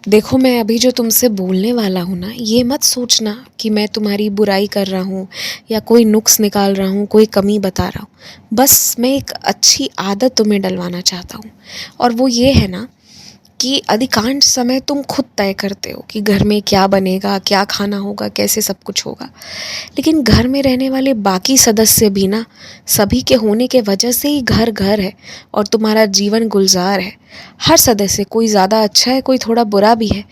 देखो, मैं अभी जो तुमसे बोलने वाला हूँ ना, ये मत सोचना कि मैं तुम्हारी बुराई कर रहा हूँ या कोई नुक्स निकाल रहा हूँ, कोई कमी बता रहा हूँ। बस मैं एक अच्छी आदत तुम्हें डलवाना चाहता हूँ। और वो ये है ना कि अधिकांश समय तुम खुद तय करते हो कि घर में क्या बनेगा, क्या खाना होगा, कैसे सब कुछ होगा। लेकिन घर में रहने वाले बाकी सदस्य भी ना, सभी के होने के वजह से ही घर घर है और तुम्हारा जीवन गुलजार है। हर सदस्य, कोई ज़्यादा अच्छा है, कोई थोड़ा बुरा भी है,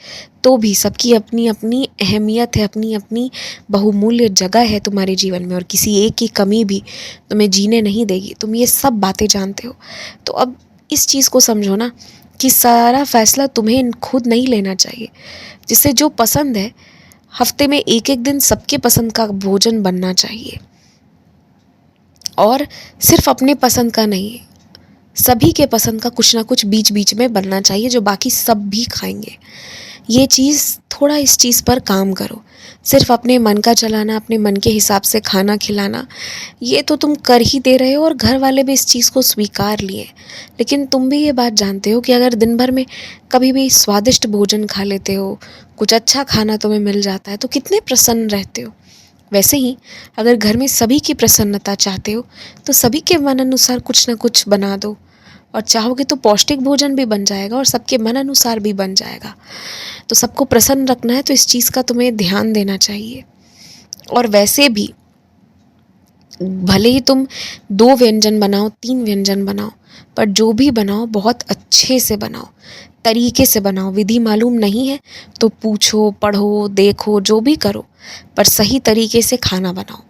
तो भी सबकी अपनी अपनी अहमियत है, अपनी अपनी बहुमूल्य जगह है तुम्हारे जीवन में, और किसी एक की कमी भी तुम्हें जीने नहीं देगी। तुम ये सब बातें जानते हो। तो अब इस चीज़ को समझो ना कि सारा फैसला तुम्हें खुद नहीं लेना चाहिए। जिसे जो पसंद है, हफ्ते में एक एक दिन सबके पसंद का भोजन बनना चाहिए। और सिर्फ अपने पसंद का नहीं, सभी के पसंद का कुछ ना कुछ बीच बीच में बनना चाहिए, जो बाकी सब भी खाएंगे। ये चीज़, थोड़ा इस चीज़ पर काम करो। सिर्फ अपने मन का चलाना, अपने मन के हिसाब से खाना खिलाना, ये तो तुम कर ही दे रहे हो और घर वाले भी इस चीज़ को स्वीकार लिए। लेकिन तुम भी ये बात जानते हो कि अगर दिन भर में कभी भी स्वादिष्ट भोजन खा लेते हो, कुछ अच्छा खाना तुम्हें मिल जाता है, तो कितने प्रसन्न रहते हो। वैसे ही अगर घर में सभी की प्रसन्नता चाहते हो, तो सभी के मन अनुसार कुछ ना कुछ बना दो। और चाहोगे तो पौष्टिक भोजन भी बन जाएगा और सबके मन अनुसार भी बन जाएगा। तो सबको प्रसन्न रखना है, तो इस चीज़ का तुम्हें ध्यान देना चाहिए। और वैसे भी भले ही तुम 2 व्यंजन बनाओ, 3 व्यंजन बनाओ, पर जो भी बनाओ बहुत अच्छे से बनाओ, तरीके से बनाओ। विधि मालूम नहीं है तो पूछो, पढ़ो, देखो, जो भी करो, पर सही तरीके से खाना बनाओ।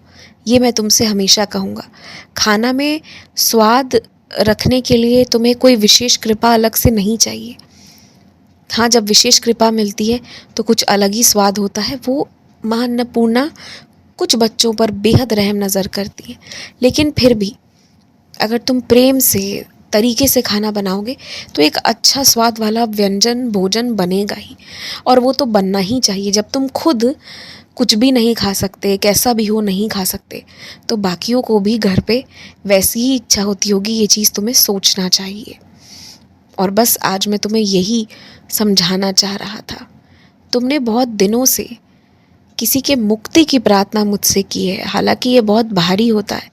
ये मैं तुमसे हमेशा कहूँगा। खाना में स्वाद रखने के लिए तुम्हें कोई विशेष कृपा अलग से नहीं चाहिए। हाँ, जब विशेष कृपा मिलती है तो कुछ अलग ही स्वाद होता है। वो माँ अन्नपूर्णा कुछ बच्चों पर बेहद रहम नज़र करती है। लेकिन फिर भी अगर तुम प्रेम से, तरीके से खाना बनाओगे, तो एक अच्छा स्वाद वाला व्यंजन, भोजन बनेगा ही। और वो तो बनना ही चाहिए। जब तुम खुद कुछ भी नहीं खा सकते, कैसा भी हो नहीं खा सकते, तो बाकियों को भी घर पे वैसी ही इच्छा होती होगी। ये चीज़ तुम्हें सोचना चाहिए। और बस आज मैं तुम्हें यही समझाना चाह रहा था। तुमने बहुत दिनों से किसी के मुक्ति की प्रार्थना मुझसे की है। हालांकि ये बहुत भारी होता है,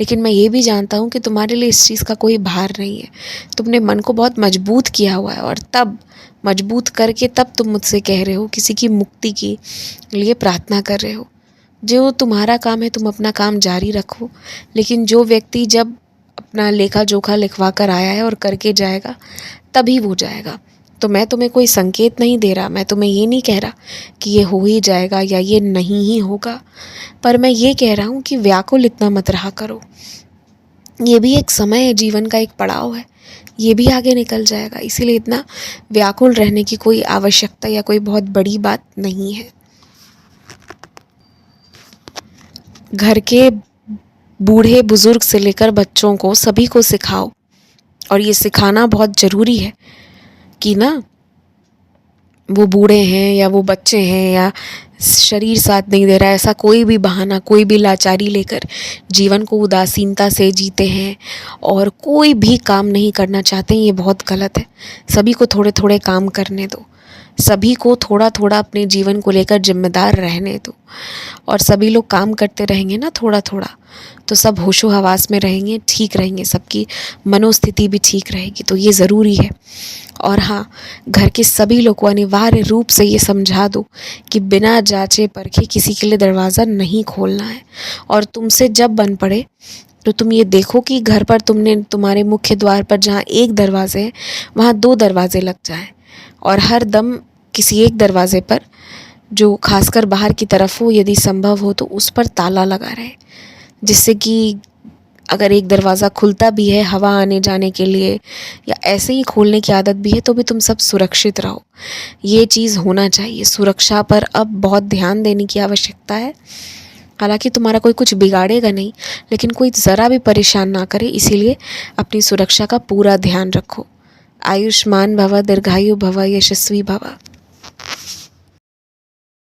लेकिन मैं ये भी जानता हूँ कि तुम्हारे लिए इस चीज़ का कोई भार नहीं है। तुमने मन को बहुत मजबूत किया हुआ है, और तब मजबूत करके तब तुम मुझसे कह रहे हो, किसी की मुक्ति के लिए प्रार्थना कर रहे हो। जो तुम्हारा काम है, तुम अपना काम जारी रखो। लेकिन जो व्यक्ति जब अपना लेखा जोखा लिखवा कर आया है और करके जाएगा, तभी वो जाएगा। तो मैं तुम्हें कोई संकेत नहीं दे रहा, मैं तुम्हें ये नहीं कह रहा कि ये हो ही जाएगा या ये नहीं ही होगा, पर मैं ये कह रहा हूँ कि व्याकुल इतना मत रहा करो। ये भी एक समय है, जीवन का एक पड़ाव है, ये भी आगे निकल जाएगा। इसीलिए इतना व्याकुल रहने की कोई आवश्यकता या कोई बहुत बड़ी बात नहीं है। घर के बूढ़े बुजुर्ग से लेकर बच्चों को, सभी को सिखाओ। और ये सिखाना बहुत ज़रूरी है कि ना, वो बूढ़े हैं या वो बच्चे हैं या शरीर साथ नहीं दे रहा है, ऐसा कोई भी बहाना, कोई भी लाचारी लेकर जीवन को उदासीनता से जीते हैं और कोई भी काम नहीं करना चाहते हैं, ये बहुत गलत है। सभी को थोड़े थोड़े काम करने दो, सभी को थोड़ा थोड़ा अपने जीवन को लेकर जिम्मेदार रहने दो। और सभी लोग काम करते रहेंगे ना थोड़ा थोड़ा, तो सब होशो हवास में रहेंगे, ठीक रहेंगे, सबकी मनोस्थिति भी ठीक रहेगी। तो ये ज़रूरी है। और हाँ, घर के सभी लोग को अनिवार्य रूप से ये समझा दो कि बिना जांचे परखे किसी के लिए दरवाज़ा नहीं खोलना है। और तुमसे जब बन पड़े तो तुम ये देखो कि घर पर तुम्हारे मुख्य द्वार पर जहाँ एक दरवाजे हैं, वहाँ 2 दरवाजे लग जाएं। और हर दम किसी एक दरवाजे पर, जो खासकर बाहर की तरफ हो, यदि संभव हो तो उस पर ताला लगा रहे, जिससे कि अगर एक दरवाज़ा खुलता भी है हवा आने जाने के लिए, या ऐसे ही खोलने की आदत भी है, तो भी तुम सब सुरक्षित रहो। ये चीज़ होना चाहिए। सुरक्षा पर अब बहुत ध्यान देने की आवश्यकता है। हालांकि तुम्हारा कोई कुछ बिगाड़ेगा नहीं, लेकिन कोई ज़रा भी परेशान ना करे, इसीलिए अपनी सुरक्षा का पूरा ध्यान रखो। आयुष्मान भव, दीर्घायु भव, यशस्वी भव।